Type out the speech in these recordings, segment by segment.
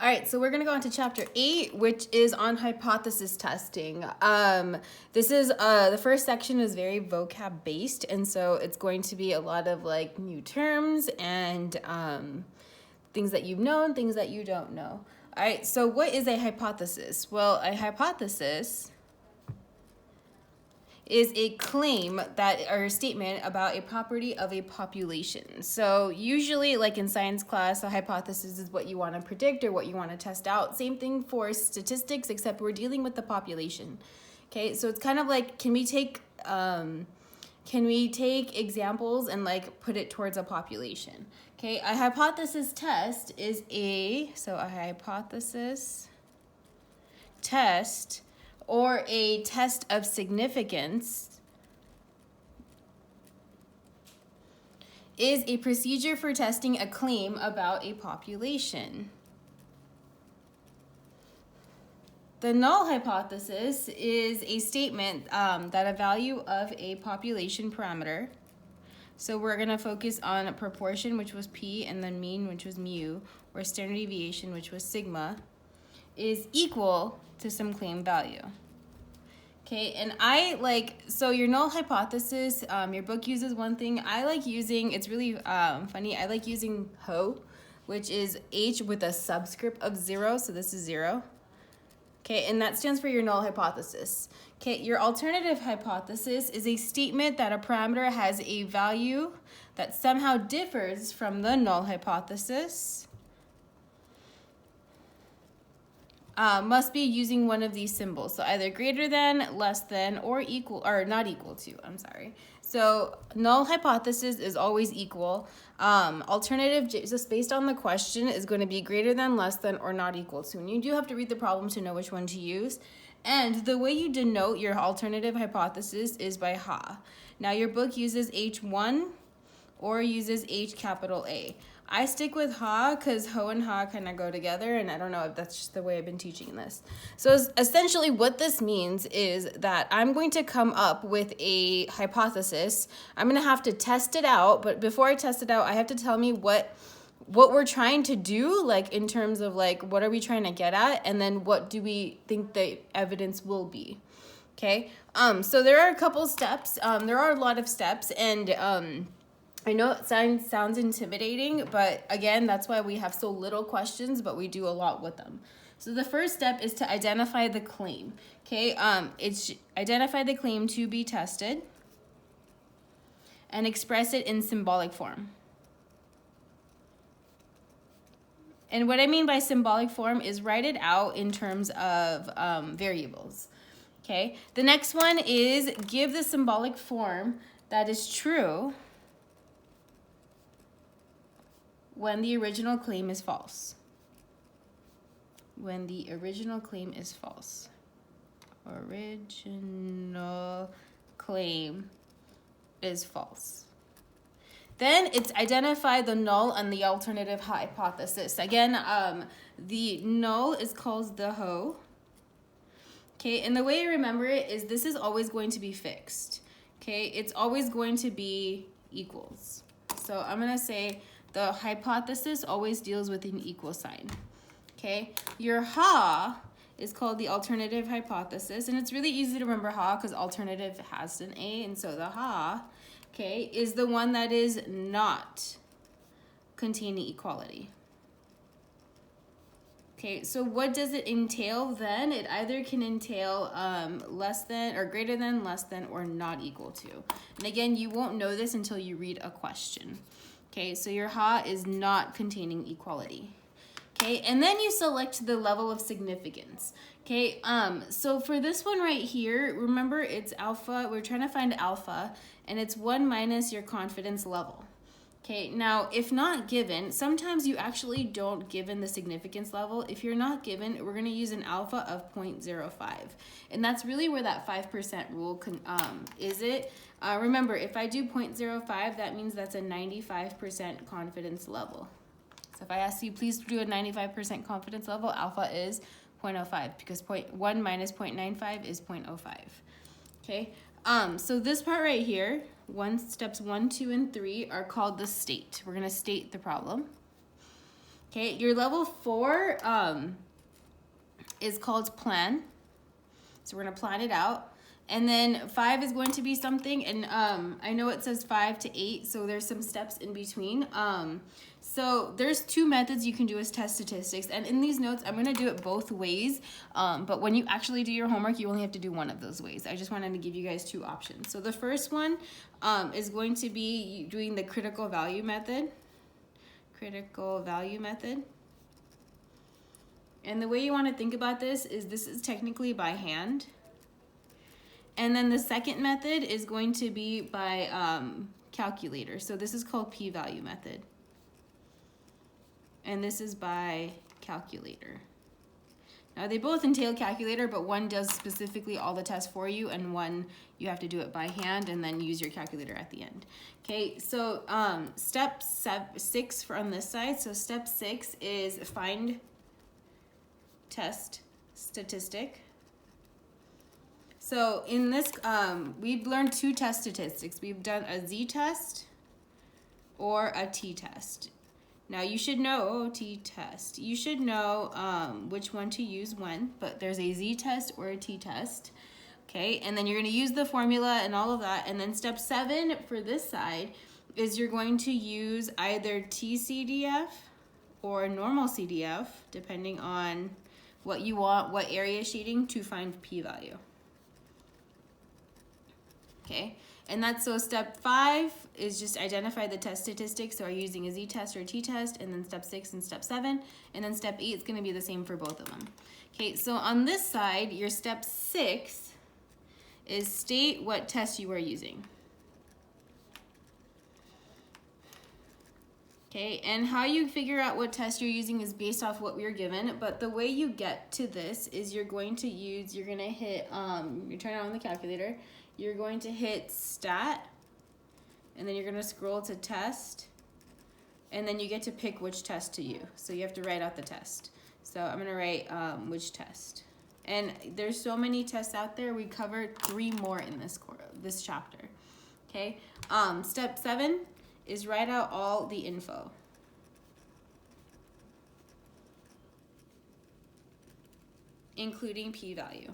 All right, so we're going to go into chapter 8, which is on hypothesis testing. This is the first section is very vocab based, and so it's going to be a lot of like new terms and things that you've known, things that you don't know. All right, so what is a hypothesis? Well, a hypothesis is a claim that or a statement about a property of a population. So usually like in science class, a hypothesis is what you want to predict or what you want to test out. Same thing for statistics, except we're dealing with the population. Okay, so it's kind of like, can we take examples and like put it towards a population? Okay, a hypothesis test is a hypothesis test or a test of significance is a procedure for testing a claim about a population. The null hypothesis is a statement that a value of a population parameter, so we're going to focus on a proportion, which was p, and then mean, which was mu, or standard deviation, which was sigma, is equal to some claim value. Okay, and so your null hypothesis, your book uses one thing. I like using, it's really funny, I like using HO, which is H with a subscript of 0, so this is 0. Okay, and that stands for your null hypothesis. Okay, your alternative hypothesis is a statement that a parameter has a value that somehow differs from the null hypothesis. Must be using one of these symbols. So either greater than, less than, or equal, or not equal to, I'm sorry. So null hypothesis is always equal. Alternative, just based on the question, is going to be greater than, less than, or not equal to. And you do have to read the problem to know which one to use. And the way you denote your alternative hypothesis is by HA. Now your book uses H1 or uses H capital A. I stick with HA because HO and HA kind of go together, and I don't know if that's just the way I've been teaching this. So essentially what this means is that I'm going to come up with a hypothesis. I'm going to have to test it out, but before I test it out, I have to tell me what we're trying to do, like in terms of like what are we trying to get at, and then what do we think the evidence will be. Okay, so there are a couple steps. There are a lot of steps, and I know it sounds intimidating, but again, that's why we have so little questions, but we do a lot with them. So the first step is to identify the claim. Okay, it's identify the claim to be tested and express it in symbolic form. And what I mean by symbolic form is write it out in terms of variables. Okay, the next one is give the symbolic form that is true when the original claim is false. When the original claim is false. Original claim is false. Then it's identify the null and the alternative hypothesis. Again, the null is called the HO. Okay, and the way you remember it is this is always going to be fixed. Okay, it's always going to be equals. So I'm going to say the hypothesis always deals with an equal sign. Okay, your HA is called the alternative hypothesis, and it's really easy to remember HA because alternative has an A, and so the HA, okay, is the one that is not containing equality. Okay, so what does it entail then? It either can entail less than or greater than, less than, or not equal to. And again, you won't know this until you read a question. Okay, so your HA is not containing equality. Okay, and then you select the level of significance. Okay, so for this one right here, remember it's alpha, we're trying to find alpha, and it's 1 minus your confidence level. Okay, now if not given, sometimes you actually don't given the significance level. If you're not given, we're going to use an alpha of 0.05. And that's really where that 5% rule is it. Remember, if I do 0.05, that means that's a 95% confidence level. So if I ask you, please do a 95% confidence level, alpha is 0.05 because 1 minus 0.95 is 0.05. Okay, so this part right here, steps 1, 2, and 3 are called the state. We're going to state the problem. Okay, your level 4 is called plan. So we're gonna plan it out. And then 5 is going to be something, and I know it says 5 to 8, so there's some steps in between. So there's 2 methods you can do as test statistics, and in these notes, I'm gonna do it both ways, but when you actually do your homework, you only have to do one of those ways. I just wanted to give you guys 2 options. So the first one is going to be doing the critical value method. Critical value method. And the way you wanna think about this is technically by hand. And then the second method is going to be by calculator. So this is called p-value method. And this is by calculator. Now they both entail calculator, but one does specifically all the tests for you, and one you have to do it by hand and then use your calculator at the end. Okay, so step 6 for on this side. So step 6 is find test statistic. So in this, we've learned 2 test statistics. We've done a z-test or a t-test. Now you should know, t-test, you should know which one to use when, but there's a z-test or a t-test. Okay, and then you're gonna use the formula and all of that. And then step 7 for this side is you're going to use either t-CDF or normal CDF, depending on what you want, what area shading, to find p-value. Okay, and that's so step 5 is just identify the test statistics. So are you using a z-test or a t-test, and then step 6 and step 7, and then step 8 is going to be the same for both of them. Okay, so on this side, your step 6 is state what test you are using. Okay, and how you figure out what test you're using is based off what we're given, but the way you get to this is you're going to hit, you turn it on the calculator, you're going to hit stat, and then you're going to scroll to test, and then you get to pick which test to use. So you have to write out the test. So I'm going to write which test. And there's so many tests out there. We covered 3 more in this chapter. Okay. Step 7 is write out all the info. Including p-value.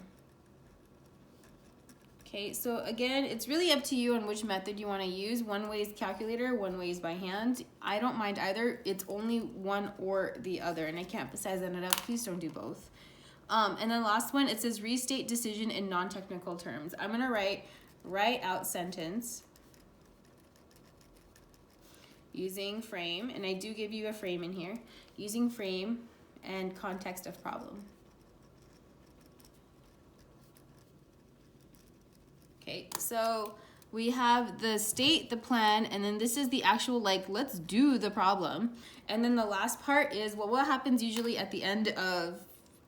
Okay, so again, it's really up to you on which method you want to use. One way is calculator, one way is by hand. I don't mind either. It's only one or the other, and I can't emphasize that enough. Please don't do both. And then last one, it says restate decision in non-technical terms. I'm going to write out sentence using frame, and I do give you a frame in here, using frame and context of problem. Okay, so we have the state, the plan, and then this is the actual, let's do the problem. And then the last part is, well, what happens usually at the end of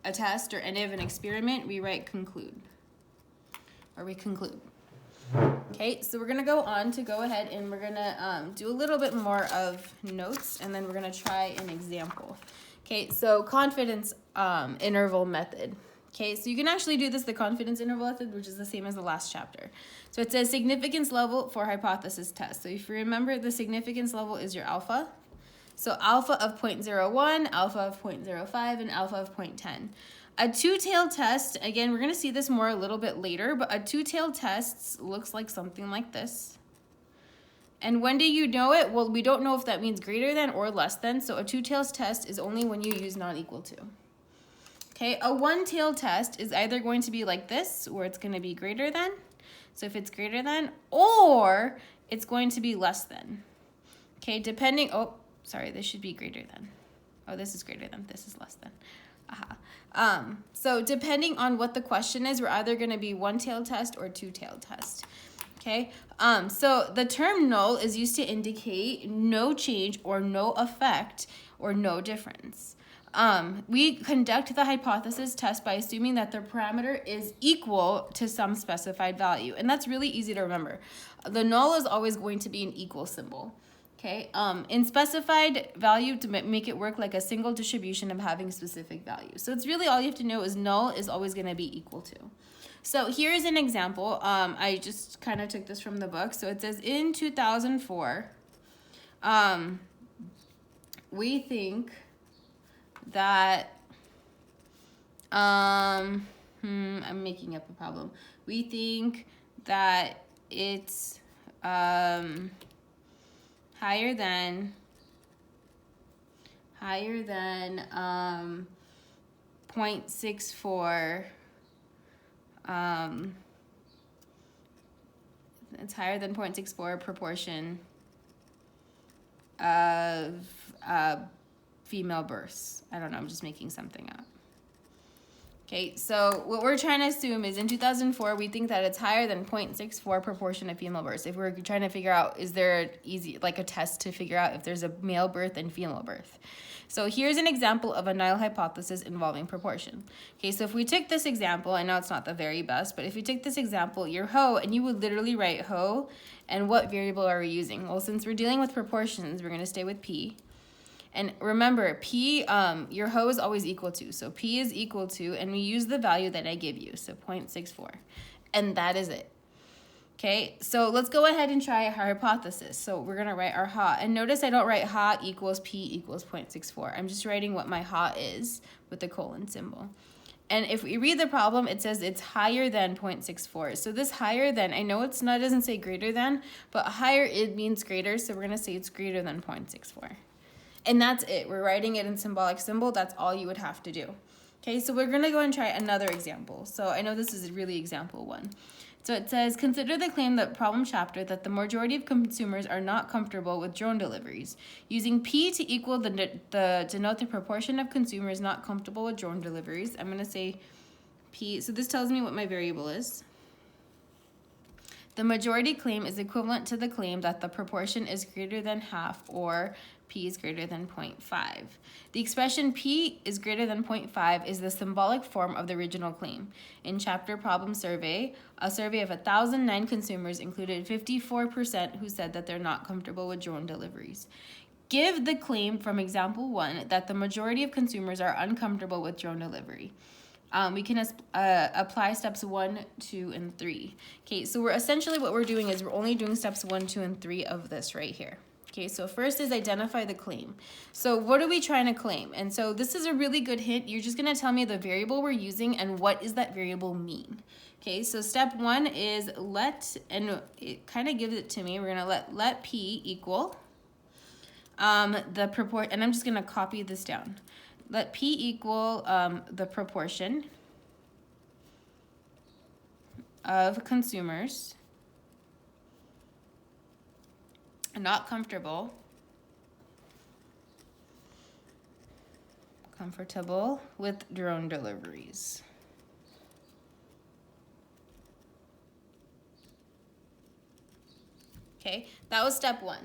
a test or end of an experiment? We write conclude, or we conclude. Okay, so we're gonna go ahead and we're gonna do a little bit more of notes, and then we're gonna try an example. Okay, so confidence interval method. Okay, so you can actually do this, the confidence interval method, which is the same as the last chapter. So it says significance level for hypothesis test. So if you remember, the significance level is your alpha. So alpha of 0.01, alpha of 0.05, and alpha of 0.10. A two-tailed test, again, we're going to see this more a little bit later, but a two-tailed test looks like something like this. And when do you know it? Well, we don't know if that means greater than or less than. So a two-tailed test is only when you use not equal to. Okay, a one-tailed test is either going to be like this, where it's going to be greater than. So if it's greater than, or it's going to be less than. Okay, depending, this should be greater than. Oh, this is greater than, this is less than. So depending on what the question is, we're either going to be one-tailed test or two-tailed test. Okay, so the term null is used to indicate no change or no effect or no difference. We conduct the hypothesis test by assuming that the parameter is equal to some specified value. And that's really easy to remember. The null is always going to be an equal symbol. Okay, in specified value to make it work like a single distribution of having specific value. So it's really all you have to know is null is always going to be equal to. So here's an example. I just kind of took this from the book. So it says in 2004, we think that, I'm making up a problem. We think that it's higher than 0.64. It's higher than 0.64 proportion of female births. I don't know, I'm just making something up. Okay, so what we're trying to assume is in 2004, we think that it's higher than 0.64 proportion of female births. If we're trying to figure out, is there a test to figure out if there's a male birth and female birth? So here's an example of a null hypothesis involving proportion. Okay, so if we took this example, I know it's not the very best, but if you take this example, your hoe, and you would literally write hoe, and what variable are we using? Well, since we're dealing with proportions, we're going to stay with P. And remember, P, your hoe is always equal to. So P is equal to, and we use the value that I give you, so 0.64. And that is it. Okay, so let's go ahead and try our hypothesis. So we're going to write our ha. And notice I don't write ha equals P equals 0.64. I'm just writing what my ha is with the colon symbol. And if we read the problem, it says it's higher than 0.64. So this higher than, I know it's not, it doesn't say greater than, but higher, it means greater. So we're going to say it's greater than 0.64. And that's it. We're writing it in symbolic symbol. That's all you would have to do. Okay, so we're going to go and try another example. So I know this is really example 1. So it says, consider the claim that problem chapter that the majority of consumers are not comfortable with drone deliveries. Using P to equal denote the proportion of consumers not comfortable with drone deliveries. I'm going to say P. So this tells me what my variable is. The majority claim is equivalent to the claim that the proportion is greater than half, or P is greater than 0.5. The expression P is greater than 0.5 is the symbolic form of the original claim. In chapter problem survey, a survey of 1,009 consumers included 54% who said that they're not comfortable with drone deliveries. Give the claim from example 1 that the majority of consumers are uncomfortable with drone delivery. We can apply steps 1, 2, and 3. Okay, so what we're doing is we're only doing steps 1, 2, and 3 of this right here. Okay, so first is identify the claim. So what are we trying to claim? And so this is a really good hint. You're just going to tell me the variable we're using and what does that variable mean. Okay, so step 1 is let, and it kind of gives it to me. We're going to let P equal the proportion, and I'm just going to copy this down. Let P equal the proportion of consumers not comfortable with drone deliveries. Okay, that was step 1.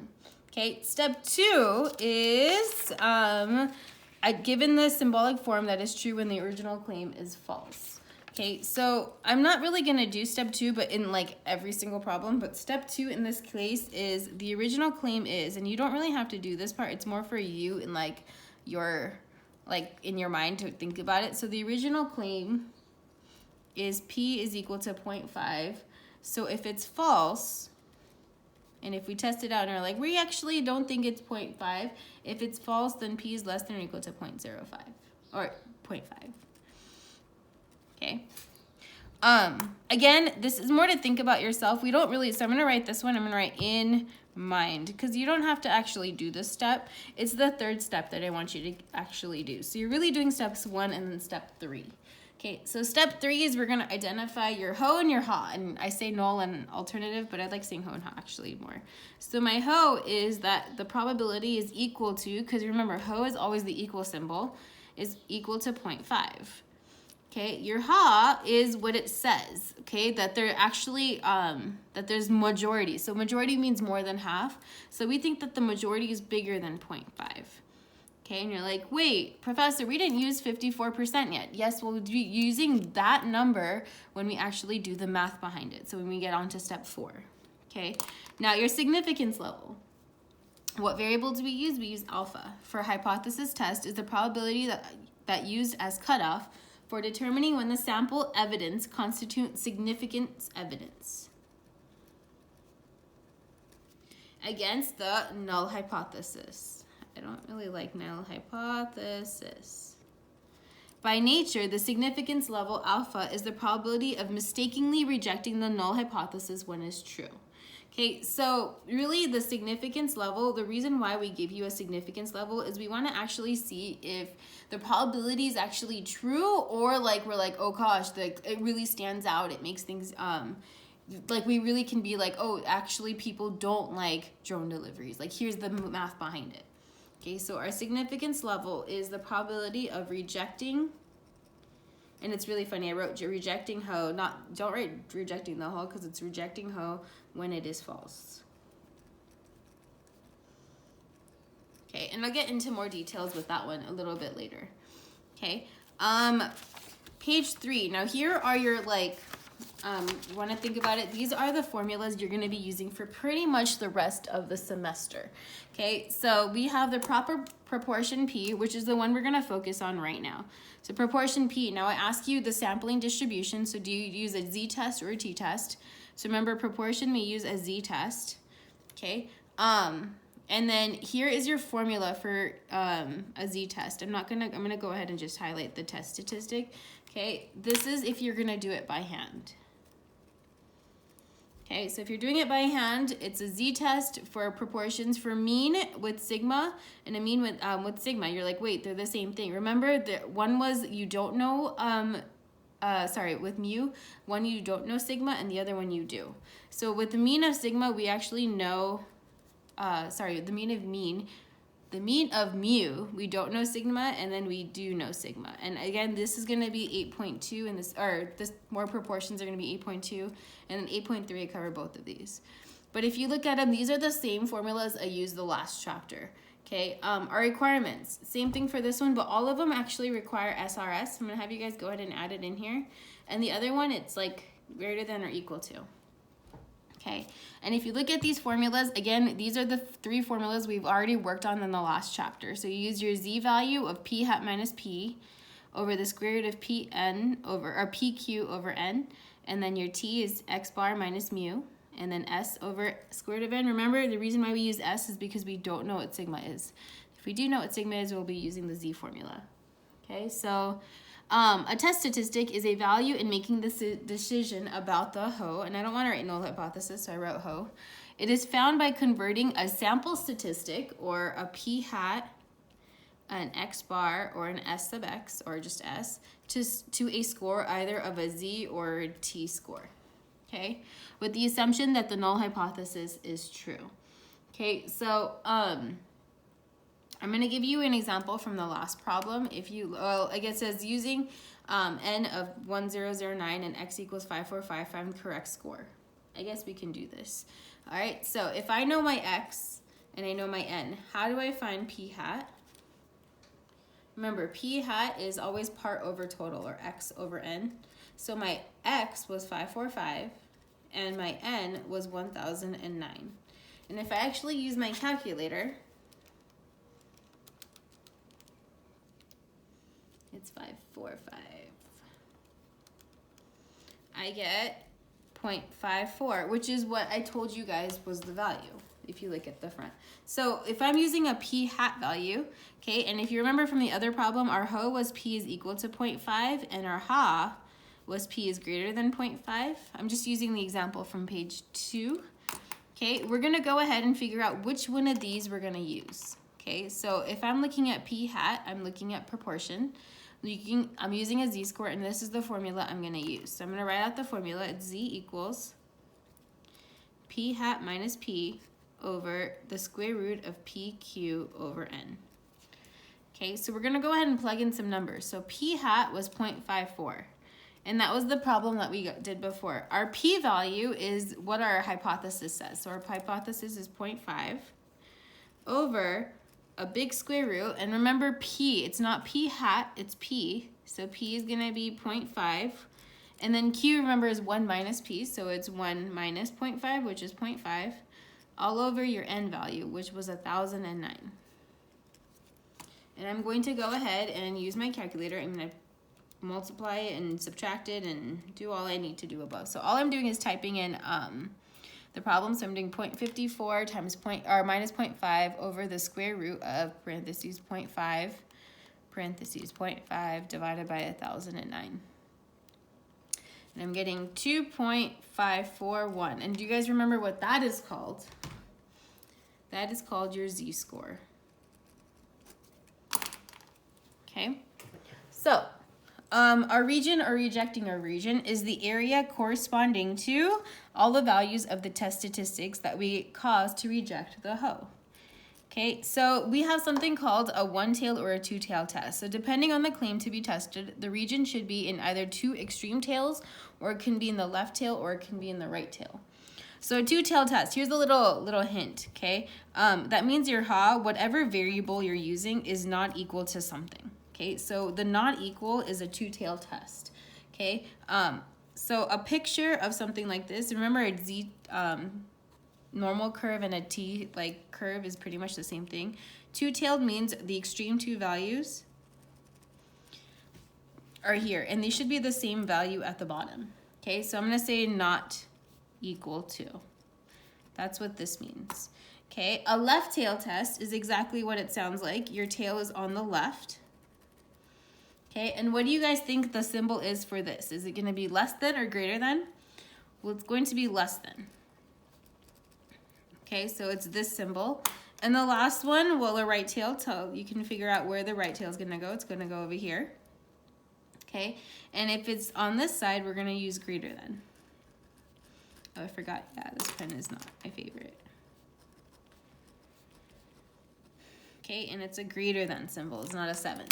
Okay, step 2 is given the symbolic form that is true when the original claim is false. Okay, so I'm not really going to do step 2, but in like every single problem, but step 2 in this case is the original claim is, and you don't really have to do this part, it's more for you in like your, in your mind to think about it. So the original claim is P is equal to 0.5. So if it's false, and if we test it out and are like, we actually don't think it's 0.5, if it's false, then P is less than or equal to 0.05 or 0.5. Okay. Again, this is more to think about yourself. We don't really, so I'm going to write this one. I'm going to write in mind because you don't have to actually do this step. It's the third step that I want you to actually do. So you're really doing steps 1 and then step 3. Okay, so step 3 is we're going to identify your hoe and your ha. And I say null and alternative, but I like saying hoe and ha actually more. So my hoe is that the probability is equal to, because remember, hoe is always the equal symbol, is equal to 0.5. Okay, your ha is what it says, okay, that they're actually, that there's majority. So majority means more than half. So we think that the majority is bigger than 0.5. Okay, and you're like, wait, professor, we didn't use 54% yet. Yes, we'll be using that number when we actually do the math behind it. So when we get on to step 4, okay? Now your significance level. What variable do we use? We use alpha. For a hypothesis test is the probability that used as cutoff for determining when the sample evidence constitutes significant evidence against the null hypothesis. I don't really like null hypothesis. By nature, the significance level alpha is the probability of mistakenly rejecting the null hypothesis when it's true. Okay, so really the significance level, the reason why we give you a significance level is we want to actually see if the probability is actually true, or like we're like, oh gosh, it really stands out, it makes things like we really can be like, oh, actually people don't like drone deliveries, like here's the math behind it. Okay, so our significance level is the probability of rejecting, and it's really funny, I wrote rejecting ho, don't write rejecting the ho, because it's rejecting ho when it is false. Okay, and I'll get into more details with that one a little bit later. Okay, page 3. Now here are your you want to think about it, these are the formulas you're going to be using for pretty much the rest of the semester. Okay, so we have the proper proportion P, which is the one we're going to focus on right now. So proportion P, now I ask you the sampling distribution, so do you use a z-test or a t-test? So remember, proportion, we use a z-test. Okay, and then here is your formula for a z-test. I'm gonna go ahead and just highlight the test statistic. Okay, this is if you're gonna do it by hand. Okay, so if you're doing it by hand, it's a z-test for proportions for mean with sigma and a mean with sigma. You're like, wait, they're the same thing. Remember, one was you don't know, with mu, one you don't know sigma, and the other one you do. So with the mean of sigma, we actually know, the mean of mu, we don't know sigma, and then we do know sigma. And again, this is gonna be 8.2, and this more proportions are gonna be 8.2, and then 8.3, I cover both of these. But if you look at them, these are the same formulas I used the last chapter. Okay, our requirements, same thing for this one, but all of them actually require SRS. I'm gonna have you guys go ahead and add it in here. And the other one, it's like greater than or equal to. Okay, and if you look at these formulas, again, these are the 3 formulas we've already worked on in the last chapter. So you use your z value of p hat minus p over the square root of pn over, or pq over n, and then your t is x bar minus mu, and then s over square root of n. Remember, the reason why we use s is because we don't know what sigma is. If we do know what sigma is, we'll be using the z formula. Okay, so a test statistic is a value in making this decision about the HO, and I don't want to write null hypothesis, so I wrote HO. It is found by converting a sample statistic, or a p hat, an x bar, or an s sub x, or just s, to a score either of a z or a t score. Okay, with the assumption that the null hypothesis is true. Okay, so I'm going to give you an example from the last problem. Like it says, using n of 1009 and x equals 5455, find the correct score. I guess we can do this. All right, so if I know my x and I know my n, how do I find p hat? Remember, p hat is always part over total, or x over n. So my x was 545 and my n was 1009. And if I actually use my calculator, it's 545. I get 0.54, which is what I told you guys was the value, if you look at the front. So if I'm using a p hat value, okay, and if you remember from the other problem, our ho was p is equal to 0.5, and our ha was p is greater than 0.5. I'm just using the example from page 2. Okay, we're gonna go ahead and figure out which one of these we're gonna use. Okay, so if I'm looking at p hat, I'm looking at proportion. I'm using a z-score, and this is the formula I'm going to use. So I'm going to write out the formula. It's z equals p hat minus p over the square root of pq over n. Okay, so we're going to go ahead and plug in some numbers. So p hat was 0.54, and that was the problem that we did before. Our p value is what our hypothesis says. So our hypothesis is 0.5 over a big square root, and remember p, it's not p hat, it's p, so p is gonna be 0.5, and then q, remember, is 1 minus p, so it's 1 minus 0.5, which is 0.5, all over your n value, which was 1009. And I'm going to go ahead and use my calculator. I'm gonna multiply it and subtract it and do all I need to do above. So all I'm doing is typing in the problem. So I'm doing 0.54 times minus 0.5 over the square root of parentheses 0.5 parentheses 0.5 divided by 1,009. And I'm getting 2.541. And do you guys remember what that is called? That is called your z-score. Okay, so our region, or rejecting our region, is the area corresponding to all the values of the test statistics that we cause to reject the hoe. Okay, so we have something called a one-tailed or a two-tailed test. So depending on the claim to be tested, the region should be in either two extreme tails, or it can be in the left tail, or it can be in the right tail. So a two-tailed test, here's a little hint, okay? That means your ha, whatever variable you're using, is not equal to something. Okay, so the not equal is a two-tailed test. Okay, so a picture of something like this, remember a z normal curve and a t like curve is pretty much the same thing. Two-tailed means the extreme two values are here, and they should be the same value at the bottom. Okay, so I'm gonna say not equal to. That's what this means. Okay, a left tail test is exactly what it sounds like. Your tail is on the left. Okay, and what do you guys think the symbol is for this? Is it going to be less than or greater than? Well, it's going to be less than. Okay, so it's this symbol. And the last one, well, a right tail, so you can figure out where the right tail is going to go. It's going to go over here. Okay, and if it's on this side, we're going to use greater than. Oh, I forgot. Yeah, this pen is not my favorite. Okay, and it's a greater than symbol. It's not a 7.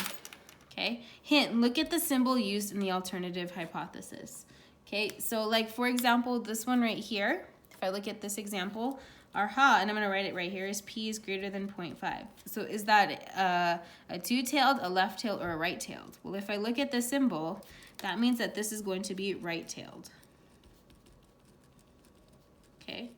Okay, hint, look at the symbol used in the alternative hypothesis. Okay, so like for example, this one right here, if I look at this example, our ha, and I'm going to write it right here, is p is greater than 0.5. So is that a two-tailed, a left-tailed, or a right-tailed? Well, if I look at the symbol, that means that this is going to be right-tailed. Okay.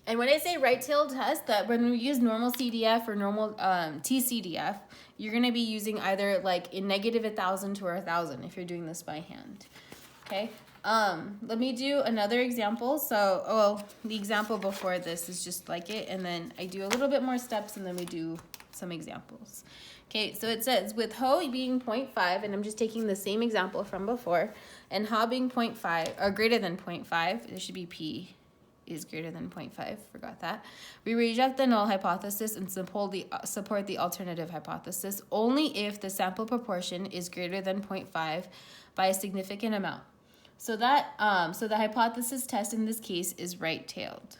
And when I say right-tailed test, that when we use normal CDF or normal TCDF, you're going to be using either like in negative 1,000 to 1,000 if you're doing this by hand. Okay. Let me do another example. So, the example before this is just like it, and then I do a little bit more steps, and then we do some examples. Okay, so it says with ho being 0.5, and I'm just taking the same example from before, and ha being 0.5 or greater than 0.5, there should be p is greater than 0.5, forgot that. We reject the null hypothesis and support the alternative hypothesis only if the sample proportion is greater than 0.5 by a significant amount. So that so the hypothesis test in this case is right-tailed.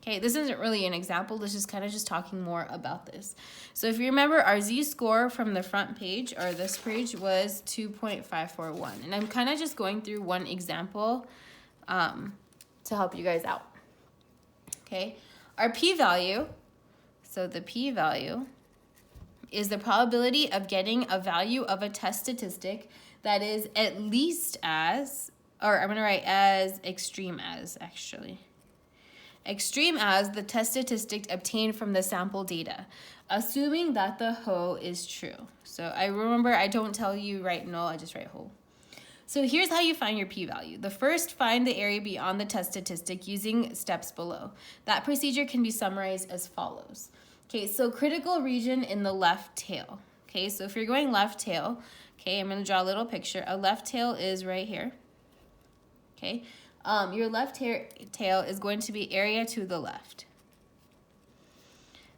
Okay, this isn't really an example, this is kind of just talking more about this. So if you remember, our z-score from the front page, or this page, was 2.541. And I'm kind of just going through one example to help you guys out. Okay, our p-value, so the p-value is the probability of getting a value of a test statistic that is at least as, or I'm going to write as extreme as, actually. Extreme as the test statistic obtained from the sample data, assuming that the ho is true. So I remember I don't tell you write null, I just write ho. So here's how you find your p-value. The first, find the area beyond the test statistic using steps below. That procedure can be summarized as follows. Okay, so critical region in the left tail. Okay, so if you're going left tail, okay, I'm going to draw a little picture. A left tail is right here. Okay, your left tail is going to be area to the left.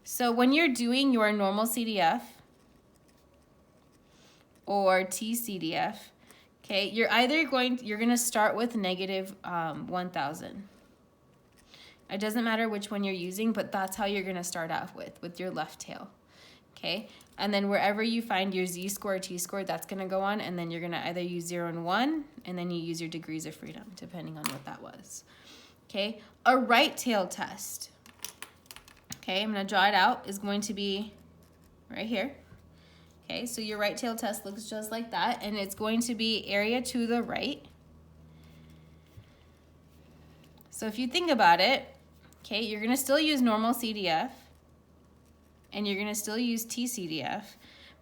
So when you're doing your normal CDF or TCDF, okay, you're going to start with negative 1,000. It doesn't matter which one you're using, but that's how you're going to start off with your left tail. Okay, and then wherever you find your z-score or t-score, that's going to go on, and then you're going to either use 0 and 1, and then you use your degrees of freedom, depending on what that was. Okay, a right tail test. Okay, I'm going to draw it out, is going to be right here. Okay, so your right tail test looks just like that, and it's going to be area to the right. So if you think about it, okay, you're going to still use normal CDF, and you're going to still use TCDF,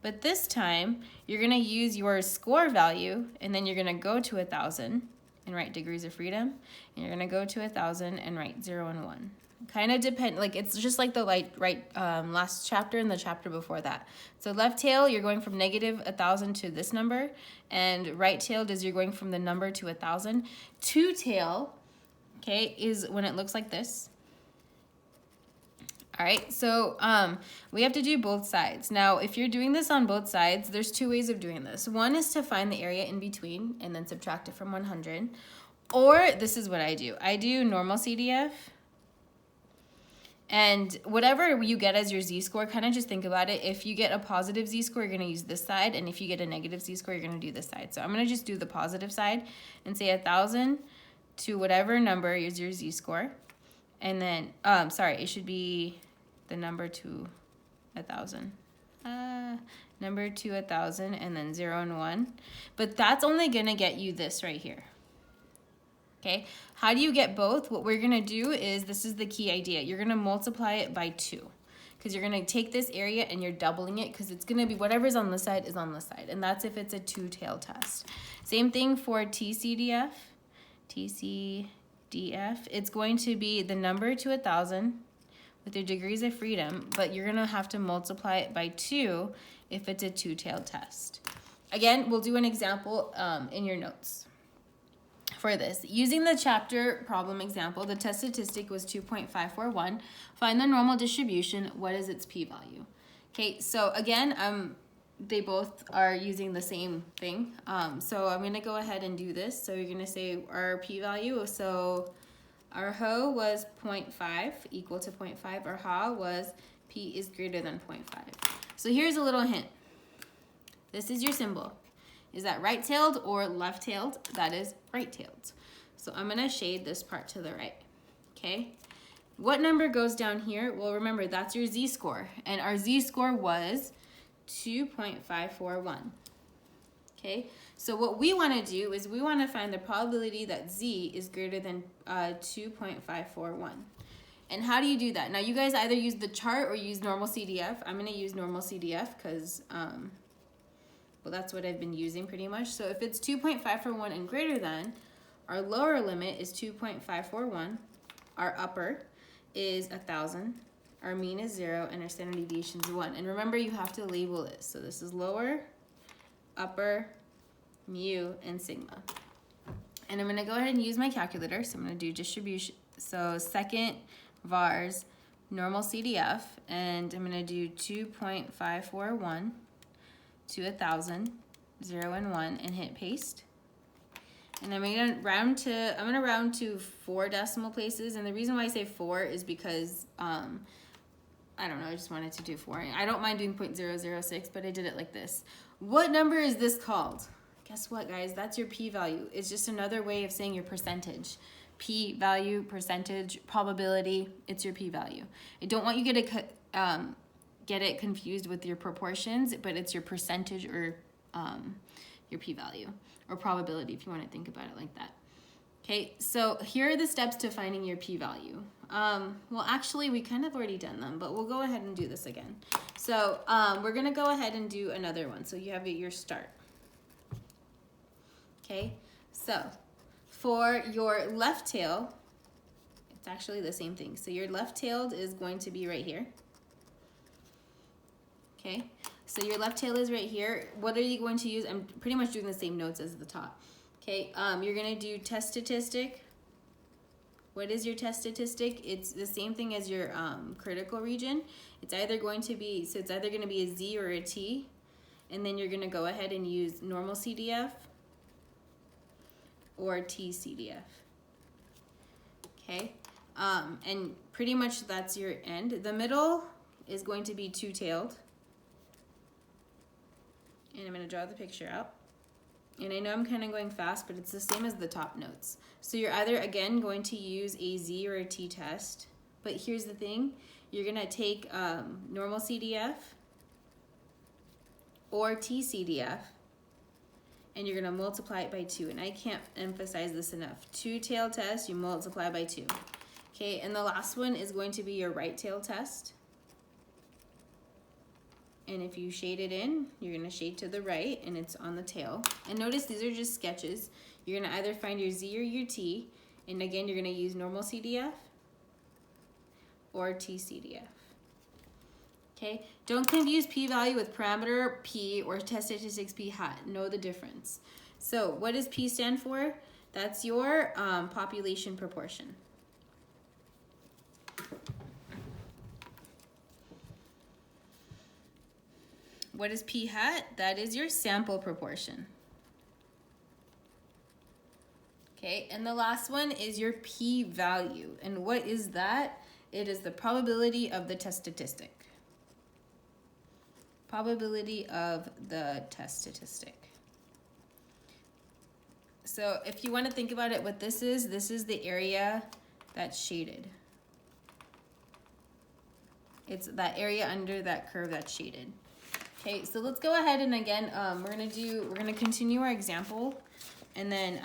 but this time you're going to use your score value, and then you're going to go to 1,000 and write degrees of freedom, and you're going to go to 1,000 and write 0 and 1. Kind of depend, like it's just like the last chapter and the chapter before that. So left tail, you're going from negative 1,000 to this number, and right tailed is you're going from the number to 1,000. Two tail, okay, is when it looks like this. All right, so we have to do both sides. Now, if you're doing this on both sides, there's two ways of doing this. One is to find the area in between and then subtract it from 100. Or this is what I do. I do normal CDF. And whatever you get as your z-score, kind of just think about it. If you get a positive z-score, you're going to use this side. And if you get a negative z-score, you're going to do this side. So I'm going to just do the positive side and say 1,000 to whatever number is your z-score. And then, sorry, it should be the number to 1,000. Number to 1,000 and then 0 and 1. But that's only going to get you this right here. Okay, how do you get both? What we're gonna do is, this is the key idea. You're gonna multiply it by 2, because you're gonna take this area and you're doubling it, because it's gonna be whatever's on the side is on the side, and that's if it's a two-tail test. Same thing for TCDF. It's going to be the number to 1,000 with your degrees of freedom, but you're gonna have to multiply it by 2 if it's a two-tailed test. Again, we'll do an example in your notes. For this, using the chapter problem example, the test statistic was 2.541. Find the normal distribution. What is its p-value? Okay, so again, they both are using the same thing. So I'm going to go ahead and do this. So you're going to say our p-value. So our ho was 0.5 equal to 0.5. Our ha was p is greater than 0.5. So here's a little hint. This is your symbol. Is that right-tailed or left-tailed? That is right-tailed. So I'm gonna shade this part to the right, okay? What number goes down here? Well, remember, that's your z-score, and our z-score was 2.541, okay? So what we wanna do is we wanna find the probability that z is greater than 2.541. And how do you do that? Now, you guys either use the chart or use normal CDF. I'm gonna use normal CDF because, well, that's what I've been using pretty much. So if it's 2.541 and greater than, our lower limit is 2.541. Our upper is 1,000. Our mean is 0, and our standard deviation is 1. And remember, you have to label this. So this is lower, upper, mu, and sigma. And I'm gonna go ahead and use my calculator. So I'm gonna do distribution. So second vars, normal CDF, and I'm gonna do 2.541 to 1,000, 0 and 1, and hit paste. And I'm gonna round to 4 decimal places. And the reason why I say 4 is because I don't know, I just wanted to do 4. I don't mind doing 0.006, but I did it like this. What number is this called? Guess what, guys? That's your p-value. It's just another way of saying your percentage. P-value, percentage, probability, it's your p-value. I don't want you to get it confused with your proportions, but it's your percentage or your p-value or probability, if you want to think about it like that. Okay, so here are the steps to finding your p-value. Well, actually, we kind of already done them, but we'll go ahead and do this again. So we're going to go ahead and do another one. So you have your start. Okay, so for your left tail, it's actually the same thing. So your left-tailed is going to be right here. Okay, so your left tail is right here. What are you going to use? I'm pretty much doing the same notes as the top. Okay, you're gonna do test statistic. What is your test statistic? It's the same thing as your critical region. It's either going to be, so it's either gonna be a Z or a T, and then you're gonna go ahead and use normal CDF or TCDF. Okay, and pretty much that's your end. The middle is going to be two-tailed. And I'm going to draw the picture out. And I know I'm kind of going fast, but it's the same as the top notes. So you're either, again, going to use a Z or a T test. But here's the thing. You're going to take normal CDF or TCDF, and you're going to multiply it by 2. And I can't emphasize this enough. Two-tail test, you multiply by 2. Okay, and the last one is going to be your right tail test. And if you shade it in, you're going to shade to the right, and it's on the tail. And notice these are just sketches. You're going to either find your Z or your T, and again, you're going to use normal CDF or TCDF. Okay, don't confuse p-value with parameter p or test statistics p hat. Know the difference. So what does p stand for? That's your population proportion. What is p hat? That is your sample proportion. Okay, and the last one is your p-value. And what is that? It is the probability of the test statistic. Probability of the test statistic. So if you want to think about it, what this is the area that's shaded. It's that area under that curve that's shaded. Okay, so let's go ahead and again, we're gonna continue our example, and then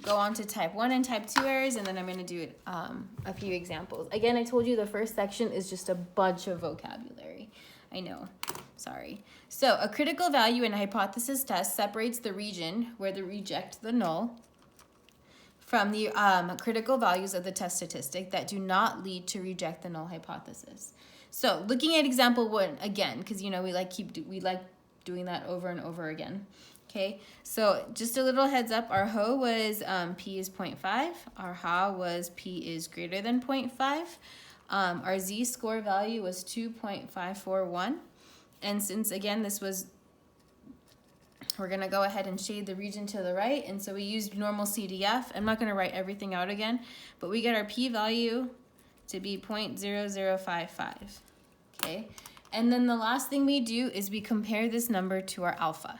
go on to type 1 and type 2 errors, and then I'm gonna do a few examples. Again, I told you the first section is just a bunch of vocabulary. I know, sorry. So a critical value in a hypothesis test separates the region where they reject the null from the critical values of the test statistic that do not lead to reject the null hypothesis. So looking at example 1 again, because you know we like doing that over and over again. Okay, so just a little heads up, our HO was P is 0.5, our HA was P is greater than 0.5, our Z-score value was 2.541, and since again this was, we're gonna go ahead and shade the region to the right, and so we used normal CDF. I'm not gonna write everything out again, but we get our p-value to be 0.0055, okay? And then the last thing we do is we compare this number to our alpha.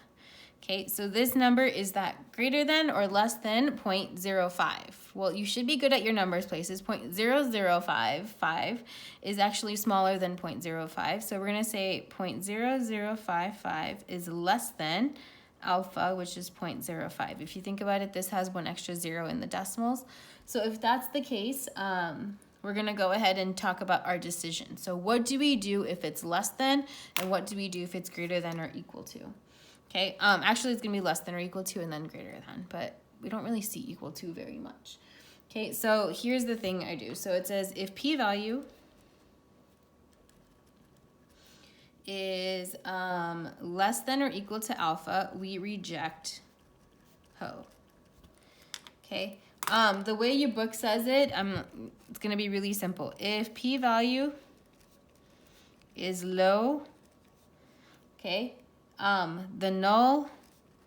Okay, so this number is that greater than or less than 0.05. Well, you should be good at your numbers places. 0.0055 is actually smaller than 0.05. So we're gonna say 0.0055 is less than alpha, which is 0.05. If you think about it, this has one extra zero in the decimals. So if that's the case, we're gonna go ahead and talk about our decision. So what do we do if it's less than, and what do we do if it's greater than or equal to? Okay, actually it's gonna be less than or equal to and then greater than, but we don't really see equal to very much. Okay, so here's the thing I do. So it says if p-value is less than or equal to alpha, we reject HO. Okay, the way your book says it, it's gonna be really simple. If p-value is low, okay, the null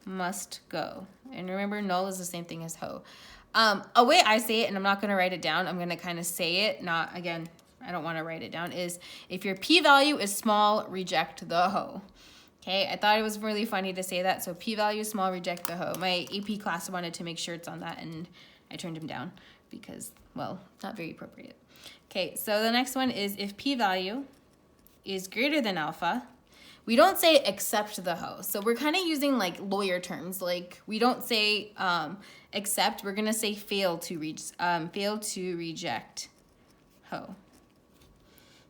must go. And remember, null is the same thing as HO. A way I say it, and I'm not going to write it down, I'm going to kind of say it, not, again, I don't want to write it down, is if your p-value is small, reject the HO. Okay, I thought it was really funny to say that, so p-value is small, reject the HO. My AP class wanted to make sure it's on that, and I turned him down because, well, not very appropriate. Okay, so the next one is if p-value is greater than alpha, we don't say accept the HO. So we're kind of using like lawyer terms. Like we don't say accept, we're gonna say fail to reject HO.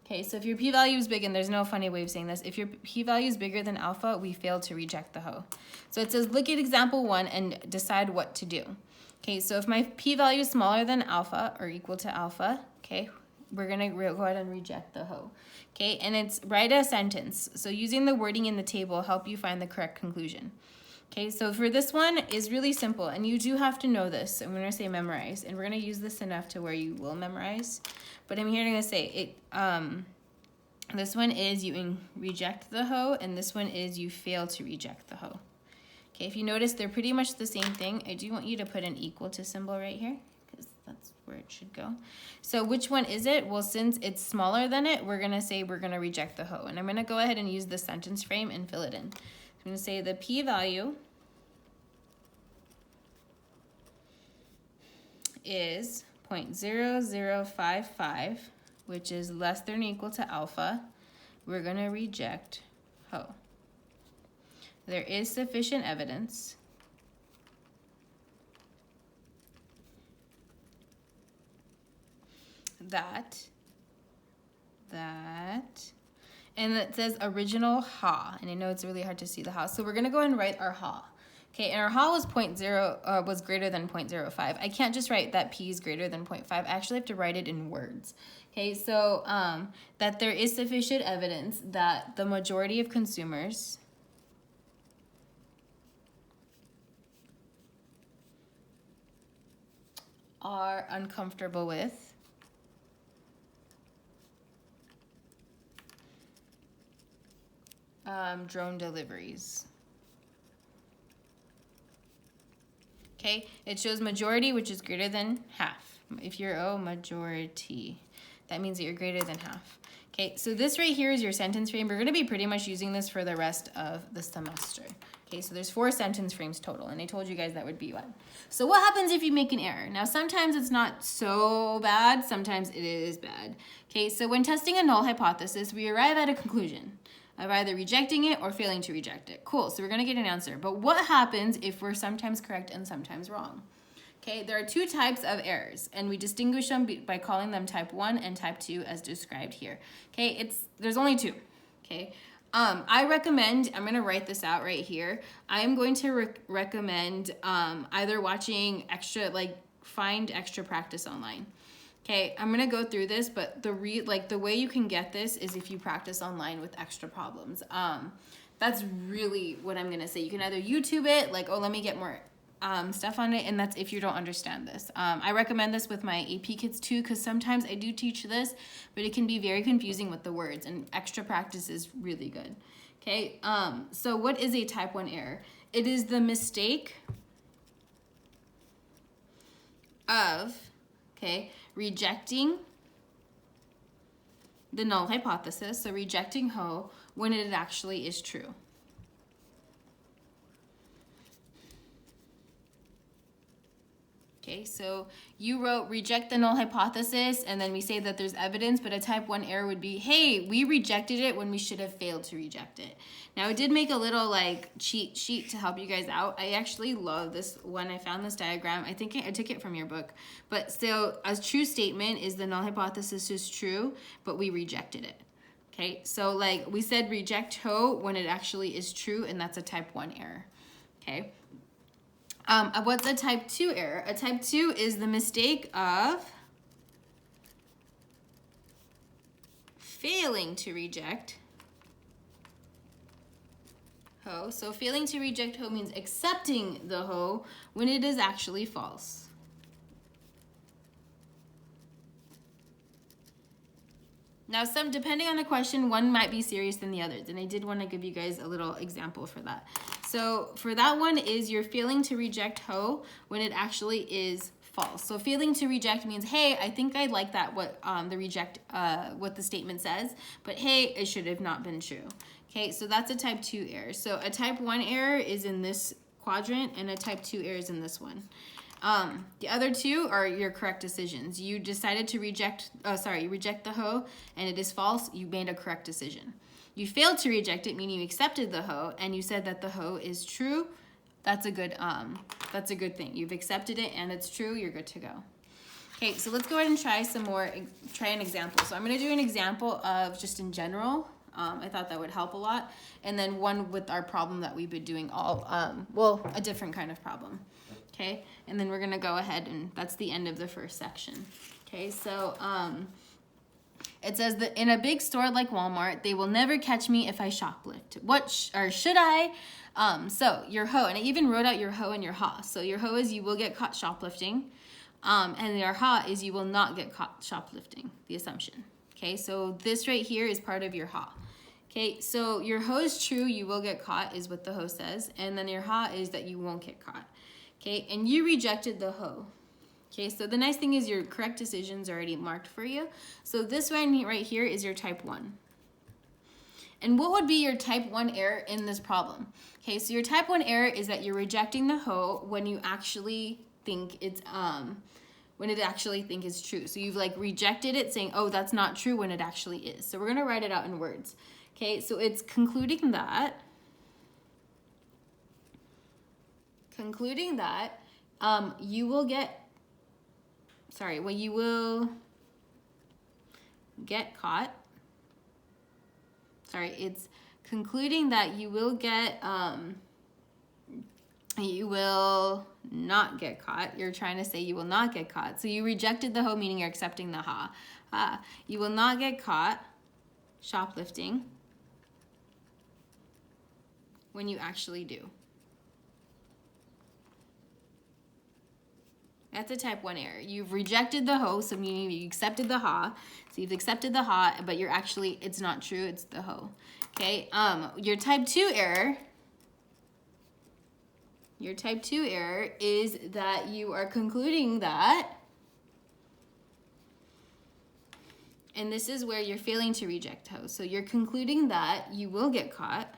Okay, so if your p-value is big, and there's no funny way of saying this, if your p-value is bigger than alpha, we fail to reject the HO. So it says look at example 1 and decide what to do. Okay, so if my p-value is smaller than alpha or equal to alpha, okay, we're gonna go ahead and reject the HO. Okay, and it's write a sentence. So using the wording in the table will help you find the correct conclusion. Okay, so for this one is really simple, and you do have to know this. I'm gonna say memorize, and we're gonna use this enough to where you will memorize. But I'm here to say it. This one is you reject the HO, and this one is you fail to reject the HO. Okay, if you notice, they're pretty much the same thing. I do want you to put an equal to symbol right here, because that's where it should go. So which one is it? Well, since it's smaller than it, we're gonna say we're gonna reject the HO. And I'm gonna go ahead and use the sentence frame and fill it in. I'm gonna say the p-value is 0.0055, which is less than or equal to alpha. We're gonna reject HO. There is sufficient evidence that, and it says original HA, and I know it's really hard to see the HA, so we're gonna go ahead and write our HA. Okay, and our ha was was greater than 0.05. I can't just write that p is greater than 0.5. I actually have to write it in words. Okay, so that there is sufficient evidence that the majority of consumers are uncomfortable with drone deliveries. Okay, it shows majority, which is greater than half. If you're majority, that means that you're greater than half. Okay, so this right here is your sentence frame. We're going to be pretty much using this for the rest of the semester. Okay, so there's 4 sentence frames total, and I told you guys that would be one. So what happens if you make an error? Now, sometimes it's not so bad. Sometimes it is bad. Okay, so when testing a null hypothesis, we arrive at a conclusion of either rejecting it or failing to reject it. Cool, so we're going to get an answer. But what happens if we're sometimes correct and sometimes wrong? Okay, there are 2 types of errors, and we distinguish them by calling them type 1 and type 2 as described here. Okay, there's only 2. Okay, I recommend, I'm going to write this out right here. I'm going to recommend either watching find extra practice online. Okay, I'm gonna go through this, but the way you can get this is if you practice online with extra problems. That's really what I'm gonna say. You can either YouTube it, like, oh, let me get more stuff on it, and that's if you don't understand this. I recommend this with my AP kids too, because sometimes I do teach this, but it can be very confusing with the words, and extra practice is really good. Okay, so what is a type 1 error? It is the mistake of, rejecting the null hypothesis, so rejecting ho when it actually is true. Okay, so you wrote reject the null hypothesis, and then we say that there's evidence, but a type 1 error would be, hey, we rejected it when we should have failed to reject it. Now, I did make a little cheat sheet to help you guys out. I actually love this one. I found this diagram. I think I took it from your book. But still, a true statement is the null hypothesis is true, but we rejected it. Okay, so we said reject ho when it actually is true, and that's a type 1 error. Okay. What's a type 2 error? A type 2 is the mistake of failing to reject ho. So failing to reject ho means accepting the ho when it is actually false. Now, depending on the question, one might be serious than the others, and I did want to give you guys a little example for that. So for that one is you're failing to reject ho when it actually is false. So failing to reject means, hey, I think I like that what the statement says, but hey, it should have not been true. Okay, so that's a type 2 error. So a type 1 error is in this quadrant, and a type 2 error is in this one. The other 2 are your correct decisions. You decided to reject the ho, and it is false. You made a correct decision. You failed to reject it, meaning you accepted the ho, and you said that the ho is true. That's a good thing. You've accepted it, and it's true. You're good to go. Okay, so let's go ahead and try an example. So I'm going to do an example of just in general. I thought that would help a lot. And then one with our problem that we've been doing a different kind of problem. Okay, and then we're going to go ahead, and that's the end of the first section. Okay, so it says that in a big store like Walmart, they will never catch me if I shoplift. Or should I? So your ho, and I even wrote out your ho and your ha. So your ho is you will get caught shoplifting, and your ha is you will not get caught shoplifting, the assumption. Okay, so this right here is part of your ha. Okay, so your ho is true, you will get caught is what the ho says, and then your ha is that you won't get caught. Okay, and you rejected the ho. Okay, so the nice thing is your correct decision's already marked for you. So this one right here is your type 1. And what would be your type 1 error in this problem? Okay, so your type 1 error is that you're rejecting the ho when you actually think it's true. So you've rejected it saying, oh, that's not true when it actually is. So we're gonna write it out in words. Okay, so it's concluding that you will get caught. It's concluding that you will get You will not get caught. You're trying to say you will not get caught. So you rejected the ho, meaning you're accepting the ha. You will not get caught shoplifting when you actually do. That's a type 1 error. You've rejected the ho, so meaning you accepted the ha. So you've accepted the ha, but you're actually, it's not true, it's the ho. Okay, your type 2 error is that you are concluding that, and this is where you're failing to reject ho. So you're concluding that you will get caught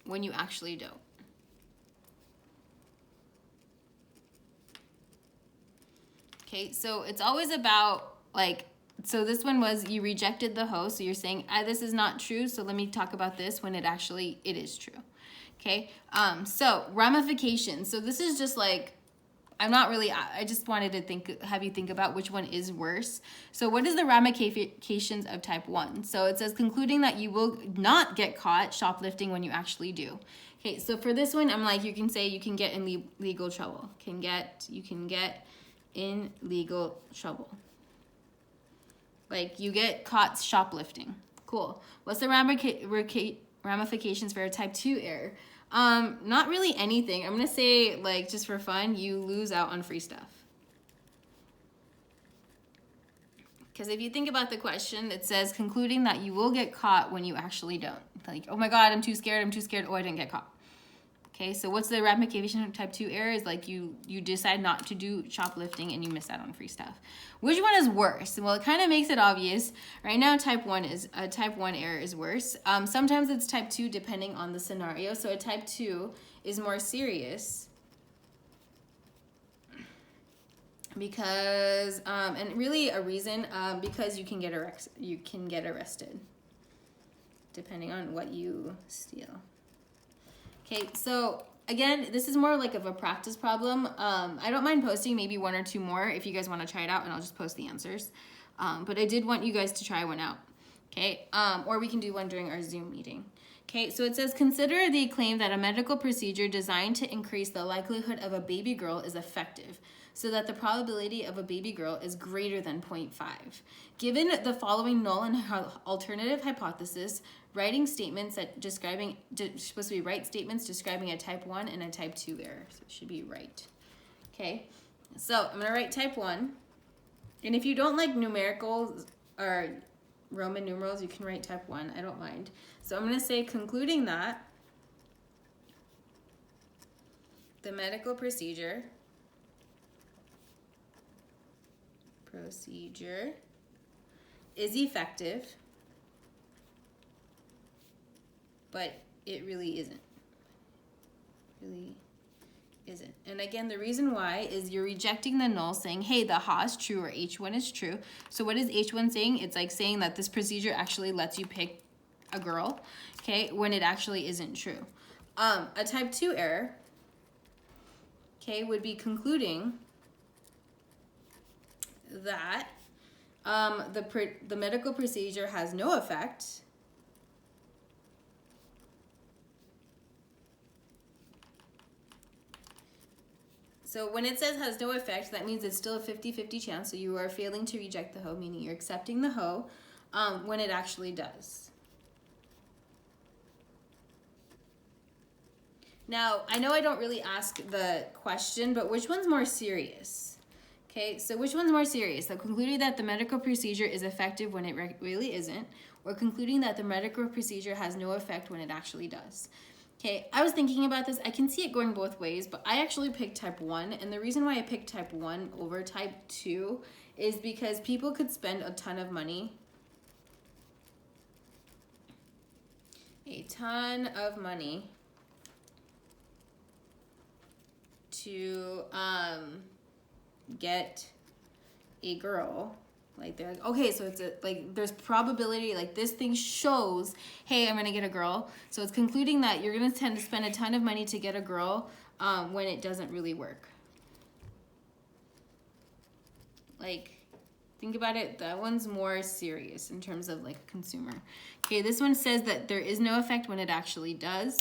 when you actually don't. Okay, so it's always about, like, so this one was you rejected the ho, so you're saying, this is not true, so let me talk about this when it is true. Okay, so ramifications. So this is just like, I just wanted to have you think about which one is worse. So what is the ramifications of type 1? So it says concluding that you will not get caught shoplifting when you actually do. Okay, so for this one, I'm like, you can say you can get in legal trouble. You can get in legal trouble. Like, you get caught shoplifting. Cool. What's the ramifications for a type 2 error? Not really anything. I'm going to say, like, just for fun, you lose out on free stuff. Because if you think about the question, it says concluding that you will get caught when you actually don't. Like, oh my God, I'm too scared. Oh, I didn't get caught. Okay, so what's the ramification of type 2 error? Is like you decide not to do shoplifting and you miss out on free stuff. Which one is worse? Well, it kind of makes it obvious. Right now, type 1 error is worse. Sometimes it's type 2 depending on the scenario. So a type 2 is more serious because, and really a reason, because you can get arrested depending on what you steal. Okay, so again, this is more like of a practice problem. I don't mind posting maybe 1 or 2 more if you guys want to try it out, and I'll just post the answers. But I did want you guys to try one out. Okay, or we can do one during our Zoom meeting. Okay, so it says, consider the claim that a medical procedure designed to increase the likelihood of a baby girl is effective, so that the probability of a baby girl is greater than 0.5. Given the following null and alternative hypothesis, writing statements supposed to be right statements describing a type 1 and a type 2 error. So it should be right. Okay, so I'm going to write type 1. And if you don't like numericals or Roman numerals, you can write type 1. I don't mind. So I'm going to say concluding that the medical procedure is effective, but it really isn't. And again, the reason why is you're rejecting the null, saying, hey, the ha is true or H1 is true. So what is H1 saying? It's like saying that this procedure actually lets you pick a girl, okay, when it actually isn't true. A type 2 error, okay, would be concluding that the medical procedure has no effect So when it says has no effect, that means it's still a 50-50 chance. So you are failing to reject the hoe, meaning you're accepting the hoe when it actually does. Now, I know I don't really ask the question, but which one's more serious? Okay, so which one's more serious? So concluding that the medical procedure is effective when it really isn't, or concluding that the medical procedure has no effect when it actually does. Okay, I was thinking about this. I can see it going both ways, but I actually picked type 1, and the reason why I picked type 1 over type 2 is because people could spend a ton of money. To get a girl. Like, they're like, okay, so it's like there's probability, like this thing shows, hey, I'm gonna get a girl. So it's concluding that you're gonna tend to spend a ton of money to get a girl when it doesn't really work. Like, Think about it, that one's more serious in terms of like consumer. Okay, this one says that there is no effect when it actually does.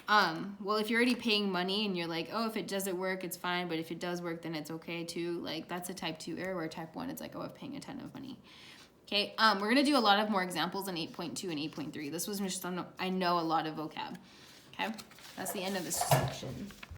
Well, if you're already paying money and you're like, oh, if it doesn't work, it's fine, but if it does work, then it's okay too. Like, that's a type 2 error, where type 1, it's like, oh, I'm paying a ton of money. Okay, we're gonna do a lot of more examples in 8.2 and 8.3. This was just, I know a lot of vocab. Okay, that's the end of this section.